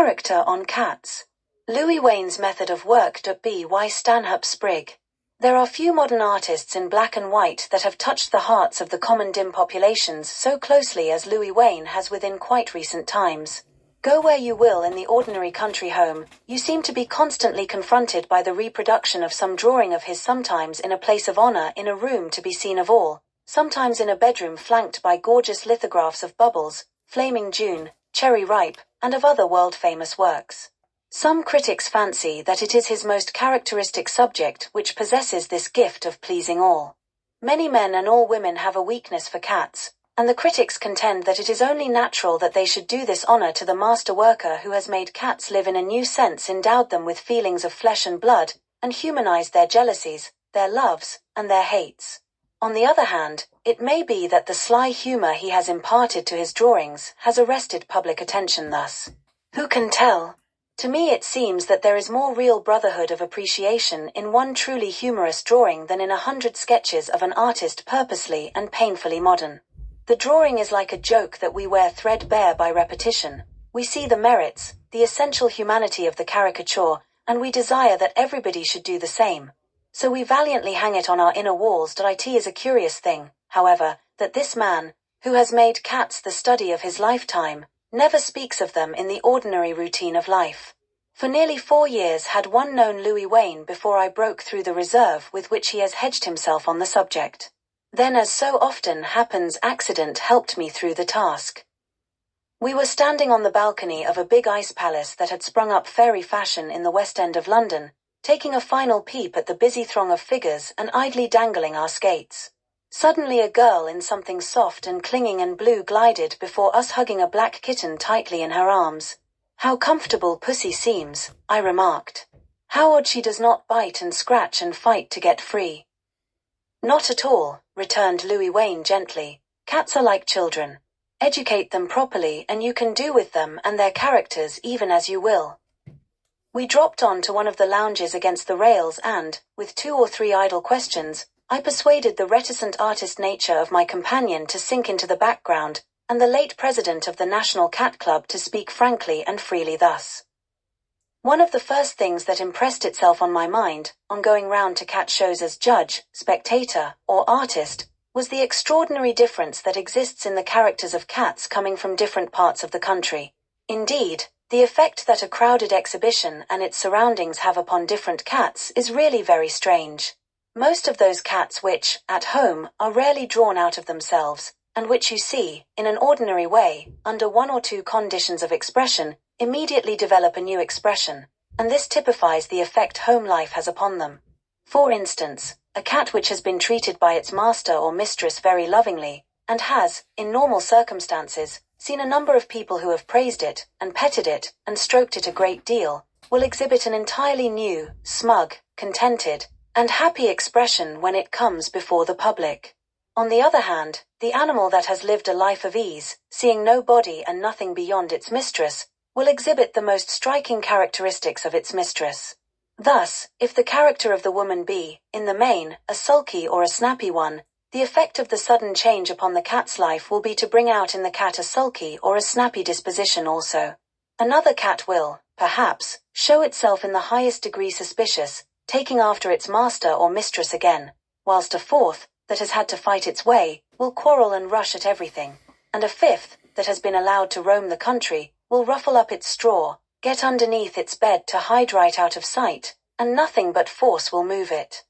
Character on cats. Louis Wain's method of work. By Stanhope Sprigg. There are few modern artists in black and white that have touched the hearts of the common dim populations so closely as Louis Wain has within quite recent times. Go where you will in the ordinary country home, you seem to be constantly confronted by the reproduction of some drawing of his, sometimes in a place of honor in a room to be seen of all, sometimes in a bedroom flanked by gorgeous lithographs of Bubbles, Flaming June, Cherry Ripe, and of other world-famous works. Some critics fancy that it is his most characteristic subject which possesses this gift of pleasing all. Many men and all women have a weakness for cats, and the critics contend that it is only natural that they should do this honor to the master worker who has made cats live in a new sense, endowed them with feelings of flesh and blood, and humanized their jealousies, their loves, and their hates. On the other hand, it may be that the sly humor he has imparted to his drawings has arrested public attention thus. Who can tell? To me it seems that there is more real brotherhood of appreciation in one truly humorous drawing than in 100 sketches of an artist purposely and painfully modern. The drawing is like a joke that we wear threadbare by repetition. We see the merits, the essential humanity of the caricature, and we desire that everybody should do the same. So we valiantly hang it on our inner walls. It is a curious thing, however, that this man, who has made cats the study of his lifetime, never speaks of them in the ordinary routine of life. For nearly 4 years had one known Louis Wain before I broke through the reserve with which he has hedged himself on the subject. Then, as so often happens, accident helped me through the task. We were standing on the balcony of a big ice palace that had sprung up fairy fashion in the West End of London, taking a final peep at the busy throng of figures and idly dangling our skates. Suddenly a girl in something soft and clinging and blue glided before us, hugging a black kitten tightly in her arms. "How comfortable Pussy seems," I remarked. "How odd she does not bite and scratch and fight to get free." "Not at all," returned Louis Wain gently. "Cats are like children. Educate them properly and you can do with them and their characters even as you will." We dropped on to one of the lounges against the rails and, with 2 or 3 idle questions, I persuaded the reticent artist nature of my companion to sink into the background, and the late president of the National Cat Club to speak frankly and freely thus. "One of the first things that impressed itself on my mind, on going round to cat shows as judge, spectator, or artist, was the extraordinary difference that exists in the characters of cats coming from different parts of the country. Indeed, the effect that a crowded exhibition and its surroundings have upon different cats is really very strange. Most of those cats which, at home, are rarely drawn out of themselves, and which you see, in an ordinary way, under 1 or 2 conditions of expression, immediately develop a new expression, and this typifies the effect home life has upon them. For instance, a cat which has been treated by its master or mistress very lovingly, and has, in normal circumstances, seen a number of people who have praised it, and petted it, and stroked it a great deal, will exhibit an entirely new, smug, contented, and happy expression when it comes before the public. On the other hand, the animal that has lived a life of ease, seeing no body and nothing beyond its mistress, will exhibit the most striking characteristics of its mistress. Thus, if the character of the woman be, in the main, a sulky or a snappy one, the effect of the sudden change upon the cat's life will be to bring out in the cat a sulky or a snappy disposition also. Another cat will, perhaps, show itself in the highest degree suspicious, taking after its master or mistress again, whilst a fourth, that has had to fight its way, will quarrel and rush at everything, and a fifth, that has been allowed to roam the country, will ruffle up its straw, get underneath its bed to hide right out of sight, and nothing but force will move it.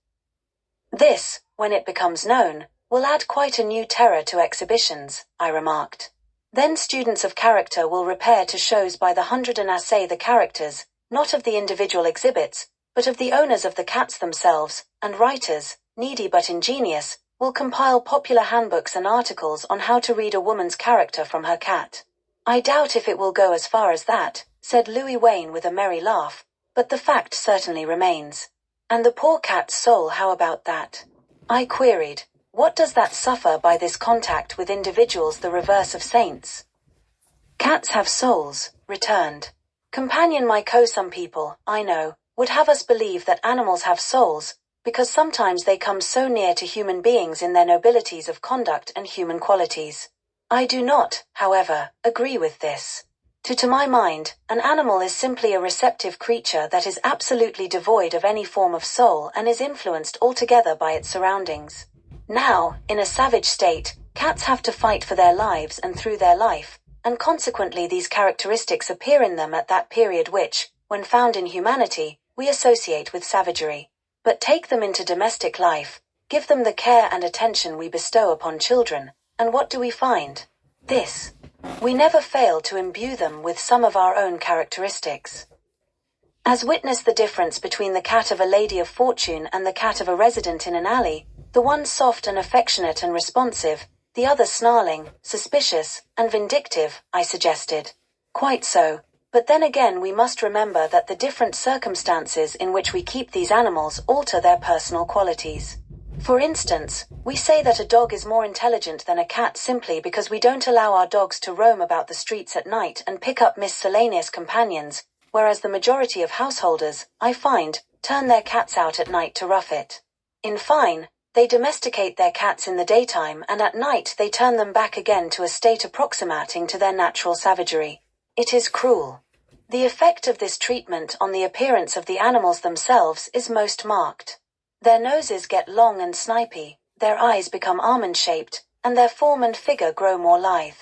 This, when it becomes known, will add quite a new terror to exhibitions, I remarked. Then students of character will repair to shows by the hundred and assay the characters, not of the individual exhibits, but of the owners of the cats themselves, and writers, needy but ingenious, will compile popular handbooks and articles on how to read a woman's character from her cat. "I doubt if it will go as far as that," said Louis Wain with a merry laugh, "but the fact certainly remains." "And the poor cat's soul, how about that?" I queried. "What does that suffer by this contact with individuals, the reverse of saints?" "Cats have souls," returned Companion Myco. "Some people, I know, would have us believe that animals have souls, because sometimes they come so near to human beings in their nobilities of conduct and human qualities. I do not, however, agree with this. To my mind, an animal is simply a receptive creature that is absolutely devoid of any form of soul and is influenced altogether by its surroundings. Now, in a savage state, cats have to fight for their lives and through their life, and consequently these characteristics appear in them at that period which, when found in humanity, we associate with savagery. But take them into domestic life, give them the care and attention we bestow upon children, and what do we find? This. We never fail to imbue them with some of our own characteristics. As witness the difference between the cat of a lady of fortune and the cat of a resident in an alley, the one soft and affectionate and responsive, the other snarling, suspicious, and vindictive, I suggested. Quite so, but then again we must remember that the different circumstances in which we keep these animals alter their personal qualities. For instance, we say that a dog is more intelligent than a cat simply because we don't allow our dogs to roam about the streets at night and pick up miscellaneous companions, whereas the majority of householders, I find, turn their cats out at night to rough it. In fine, they domesticate their cats in the daytime and at night they turn them back again to a state approximating to their natural savagery. It is cruel. The effect of this treatment on the appearance of the animals themselves is most marked. Their noses get long and snipey, their eyes become almond-shaped, and their form and figure grow more lithe.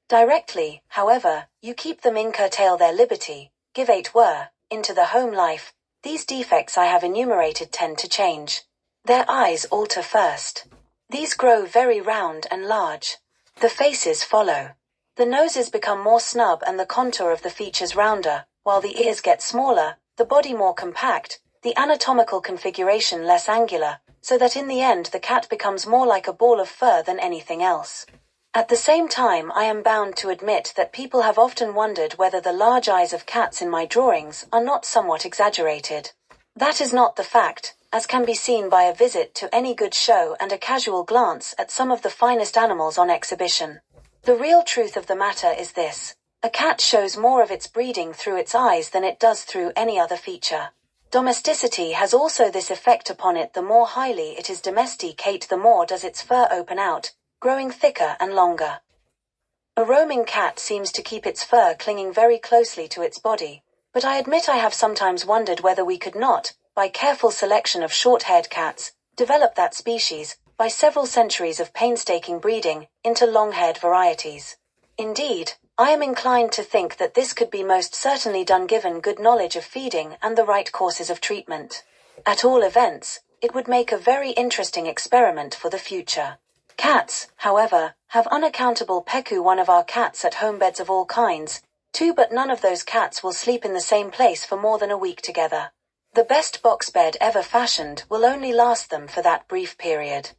Directly, however, you keep them in curtail their liberty, give into the home life, these defects I have enumerated tend to change. Their eyes alter first. These grow very round and large. The faces follow. The noses become more snub and the contour of the features rounder, while the ears get smaller, the body more compact, the anatomical configuration less angular, so that in the end the cat becomes more like a ball of fur than anything else. At the same time I am bound to admit that people have often wondered whether the large eyes of cats in my drawings are not somewhat exaggerated. That is not the fact, as can be seen by a visit to any good show and a casual glance at some of the finest animals on exhibition. The real truth of the matter is this: a cat shows more of its breeding through its eyes than it does through any other feature. Domesticity has also this effect upon it: the more highly it is domesticate, the more does its fur open out, growing thicker and longer. A roaming cat seems to keep its fur clinging very closely to its body, but I admit I have sometimes wondered whether we could not, by careful selection of short-haired cats, develop that species, by several centuries of painstaking breeding, into long-haired varieties. Indeed, I am inclined to think that this could be most certainly done given good knowledge of feeding and the right courses of treatment. At all events, it would make a very interesting experiment for the future. Cats, however, have unaccountable peku. One of our cats at home beds of all kinds, too, but none of those cats will sleep in the same place for more than a week together. The best box bed ever fashioned will only last them for that brief period.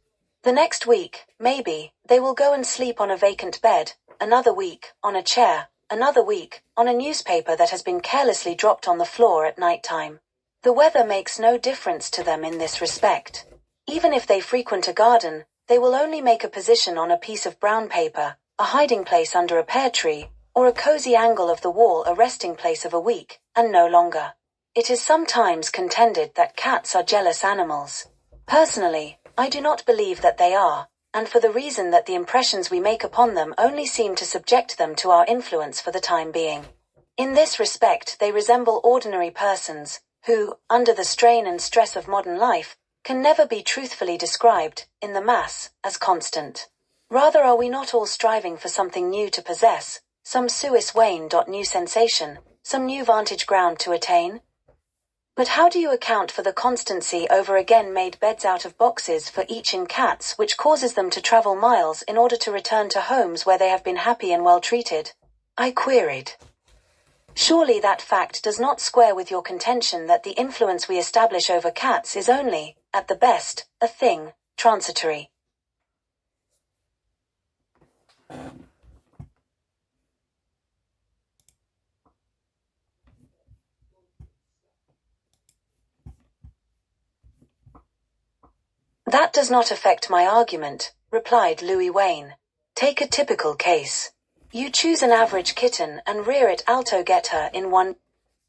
The next week, maybe, they will go and sleep on a vacant bed, another week, on a chair, another week, on a newspaper that has been carelessly dropped on the floor at night time. The weather makes no difference to them in this respect. Even if they frequent a garden, they will only make a position on a piece of brown paper, a hiding place under a pear tree, or a cozy angle of the wall a resting place of a week, and no longer. It is sometimes contended that cats are jealous animals. Personally, I do not believe that they are, and for the reason that the impressions we make upon them only seem to subject them to our influence for the time being. In this respect they resemble ordinary persons, who, under the strain and stress of modern life, can never be truthfully described, in the mass, as constant. Rather are we not all striving for something new to possess, some suis Wain. New sensation, some new vantage ground to attain? But how do you account for the constancy over again made beds out of boxes for each in cats which causes them to travel miles in order to return to homes where they have been happy and well treated? I queried. Surely that fact does not square with your contention that the influence we establish over cats is only, at the best, a thing, transitory. That does not affect my argument, replied Louis Wain. Take a typical case. You choose an average kitten and rear it altogether in one.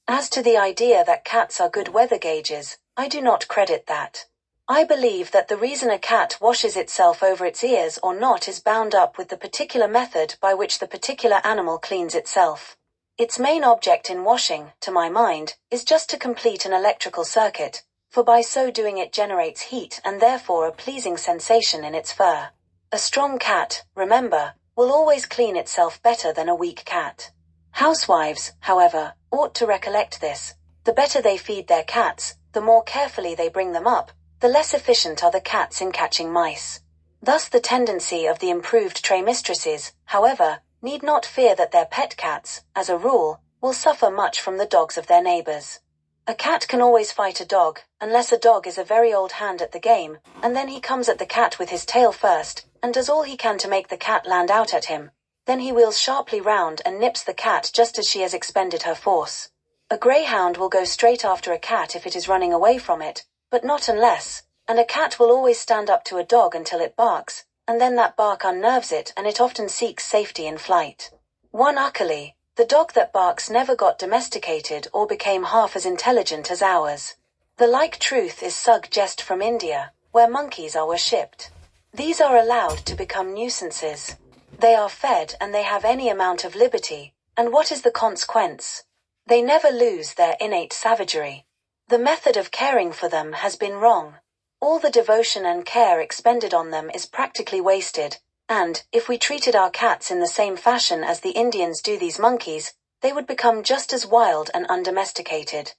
As to the idea that cats are good weather gauges, I do not credit that. I believe that the reason a cat washes itself over its ears or not is bound up with the particular method by which the particular animal cleans itself. Its main object in washing, to my mind, is just to complete an electrical circuit, for by so doing it generates heat and therefore a pleasing sensation in its fur. A strong cat, remember, will always clean itself better than a weak cat. Housewives, however, ought to recollect this. The better they feed their cats, the more carefully they bring them up, the less efficient are the cats in catching mice. Thus the tendency of the improved tray mistresses, however, need not fear that their pet cats, as a rule, will suffer much from the dogs of their neighbors. A cat can always fight a dog, unless a dog is a very old hand at the game, and then he comes at the cat with his tail first, and does all he can to make the cat land out at him. Then he wheels sharply round and nips the cat just as she has expended her force. A greyhound will go straight after a cat if it is running away from it, but not unless, and a cat will always stand up to a dog until it barks, and then that bark unnerves it and it often seeks safety in flight. One Uckerly, the dog that barks never got domesticated or became half as intelligent as ours. The like truth is suggest from India, where monkeys are worshipped. These are allowed to become nuisances. They are fed and they have any amount of liberty, and what is the consequence? They never lose their innate savagery. The method of caring for them has been wrong. All the devotion and care expended on them is practically wasted, and, if we treated our cats in the same fashion as the Indians do these monkeys, they would become just as wild and undomesticated.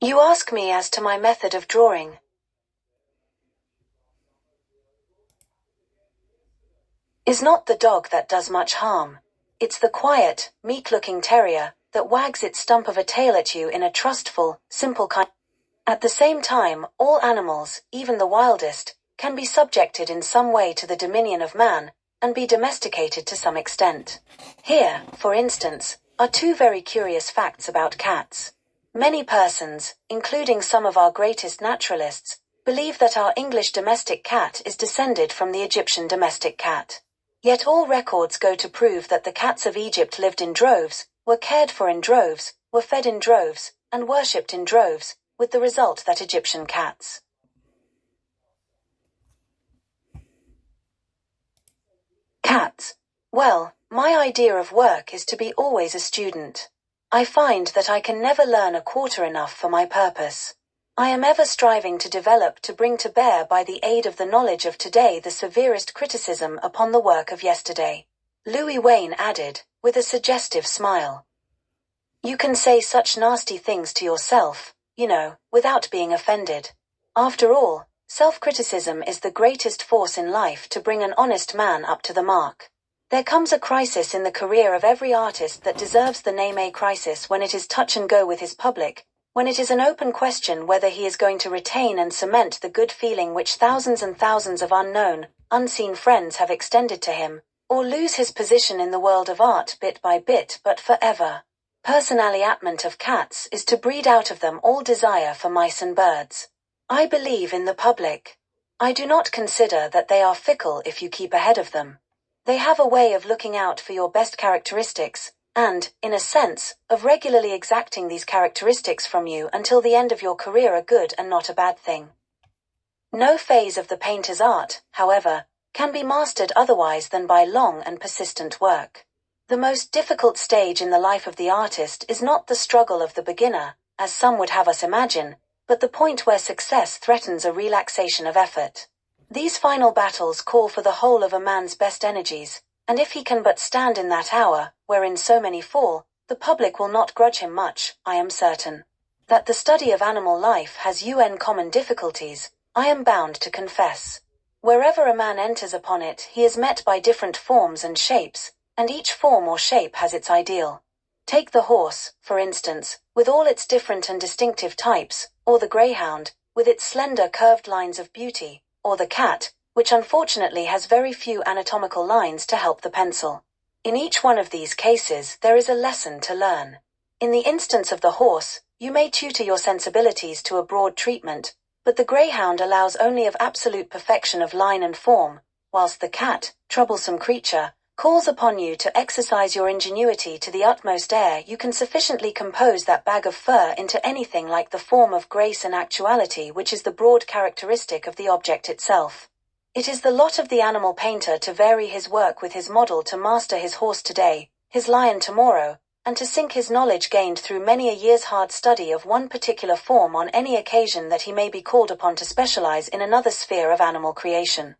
You ask me as to my method of drawing. Is not the dog that does much harm. It's the quiet, meek-looking terrier that wags its stump of a tail at you in a trustful, simple kind. At the same time, all animals, even the wildest, can be subjected in some way to the dominion of man, and be domesticated to some extent. Here, for instance, are two very curious facts about cats. Many persons, including some of our greatest naturalists, believe that our English domestic cat is descended from the Egyptian domestic cat. Yet all records go to prove that the cats of Egypt lived in droves, were cared for in droves, were fed in droves, and worshipped in droves, with the result that Egyptian cats. Cats. Well, my idea of work is to be always a student. I find that I can never learn a quarter enough for my purpose. I am ever striving to develop to bring to bear by the aid of the knowledge of today the severest criticism upon the work of yesterday. Louis Wain added, with a suggestive smile. You can say such nasty things to yourself, you know, without being offended. After all, self-criticism is the greatest force in life to bring an honest man up to the mark. There comes a crisis in the career of every artist that deserves the name a crisis when it is touch and go with his public, when it is an open question whether he is going to retain and cement the good feeling which thousands and thousands of unknown, unseen friends have extended to him, or lose his position in the world of art bit by bit but forever. Personaliatment of cats is to breed out of them all desire for mice and birds. I believe in the public. I do not consider that they are fickle if you keep ahead of them. They have a way of looking out for your best characteristics, and, in a sense, of regularly exacting these characteristics from you until the end of your career, a good and not a bad thing. No phase of the painter's art, however, can be mastered otherwise than by long and persistent work. The most difficult stage in the life of the artist is not the struggle of the beginner, as some would have us imagine, but the point where success threatens a relaxation of effort. These final battles call for the whole of a man's best energies, and if he can but stand in that hour, wherein so many fall, the public will not grudge him much, I am certain. That the study of animal life has common difficulties, I am bound to confess. Wherever a man enters upon it, he is met by different forms and shapes, and each form or shape has its ideal. Take the horse, for instance, with all its different and distinctive types, or the greyhound, with its slender curved lines of beauty, or the cat, which unfortunately has very few anatomical lines to help the pencil. In each one of these cases there is a lesson to learn. In the instance of the horse, you may tutor your sensibilities to a broad treatment, but the greyhound allows only of absolute perfection of line and form, whilst the cat, troublesome creature, calls upon you to exercise your ingenuity to the utmost ere you can sufficiently compose that bag of fur into anything like the form of grace and actuality which is the broad characteristic of the object itself. It is the lot of the animal painter to vary his work with his model, to master his horse today, his lion tomorrow, and to sink his knowledge gained through many a year's hard study of one particular form on any occasion that he may be called upon to specialize in another sphere of animal creation.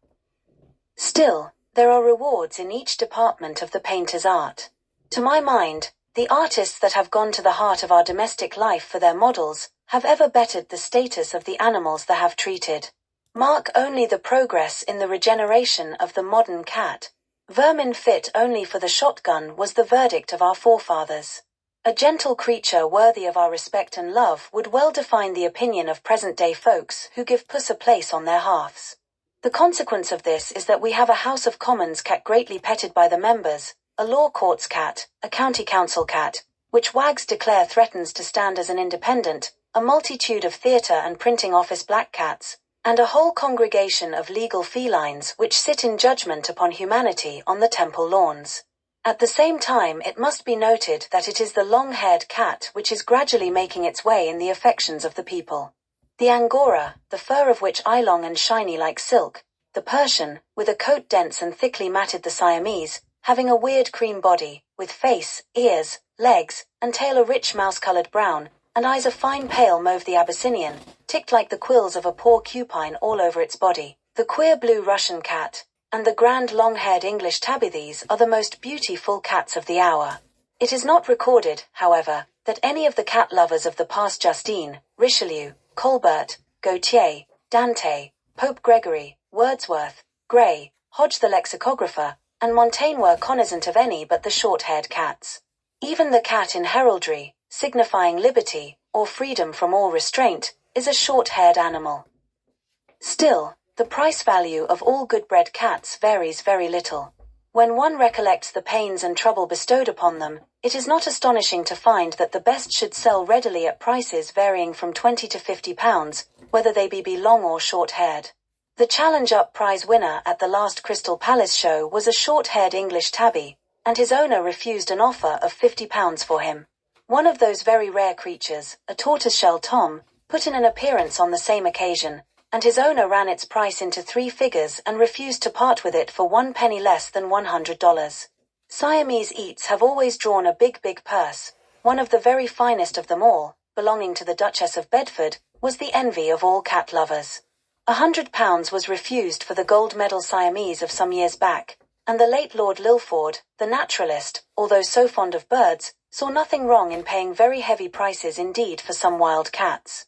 Still, there are rewards in each department of the painter's art. To my mind, the artists that have gone to the heart of our domestic life for their models have ever bettered the status of the animals they have treated. Mark only the progress in the regeneration of the modern cat. Vermin fit only for the shotgun was the verdict of our forefathers. A gentle creature worthy of our respect and love would well define the opinion of present-day folks who give puss a place on their hearths. The consequence of this is that we have a House of Commons cat greatly petted by the members, a law courts cat, a county council cat, which wags declare threatens to stand as an independent, a multitude of theatre and printing office black cats, and a whole congregation of legal felines which sit in judgment upon humanity on the temple lawns. At the same time it must be noted that it is the long-haired cat which is gradually making its way in the affections of the people. The Angora, the fur of which is long and shiny like silk, the Persian, with a coat dense and thickly matted, the Siamese, having a weird cream body, with face, ears, legs, and tail a rich mouse-colored brown, and eyes a fine pale mauve, the Abyssinian, ticked like the quills of a porcupine all over its body, the queer blue Russian cat, and the grand long-haired English tabby. These are the most beautiful cats of the hour. It is not recorded, however, that any of the cat lovers of the past, Justine, Richelieu, Colbert, Gautier, Dante, Pope Gregory, Wordsworth, Gray, Hodge the lexicographer, and Montaigne were cognizant of any but the short-haired cats. Even the cat in heraldry, signifying liberty, or freedom from all restraint, is a short-haired animal. Still, the price value of all good-bred cats varies very little. When one recollects the pains and trouble bestowed upon them, it is not astonishing to find that the best should sell readily at prices varying from £20 to £50, whether they be long or short-haired. The challenge-up prize winner at the last Crystal Palace show was a short-haired English tabby, and his owner refused an offer of £50 for him. One of those very rare creatures, a tortoiseshell tom, put in an appearance on the same occasion, and his owner ran its price into 3 figures and refused to part with it for 1 penny less than $100. Siamese eats have always drawn a big purse. One of the very finest of them all, belonging to the Duchess of Bedford, was the envy of all cat lovers. £100 was refused for the gold medal Siamese of some years back, and the late Lord Lilford, the naturalist, although so fond of birds, saw nothing wrong in paying very heavy prices indeed for some wild cats.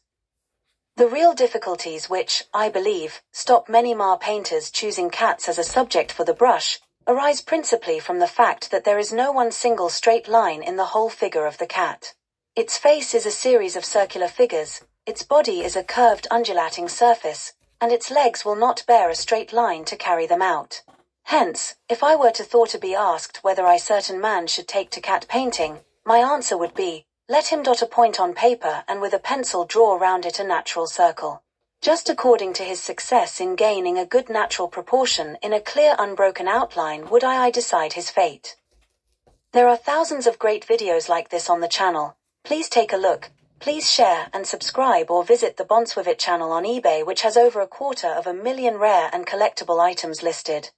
The real difficulties which, I believe, stop many painters choosing cats as a subject for the brush, arise principally from the fact that there is no one single straight line in the whole figure of the cat. Its face is a series of circular figures, its body is a curved undulating surface, and its legs will not bear a straight line to carry them out. Hence, if I were to be asked whether a certain man should take to cat painting, my answer would be, let him dot a point on paper and with a pencil draw round it a natural circle. Just according to his success in gaining a good natural proportion in a clear unbroken outline would I decide his fate. There are thousands of great videos like this on the channel. Please take a look, please share and subscribe, or visit the Bonswivit channel on eBay, which has over 250,000 rare and collectible items listed.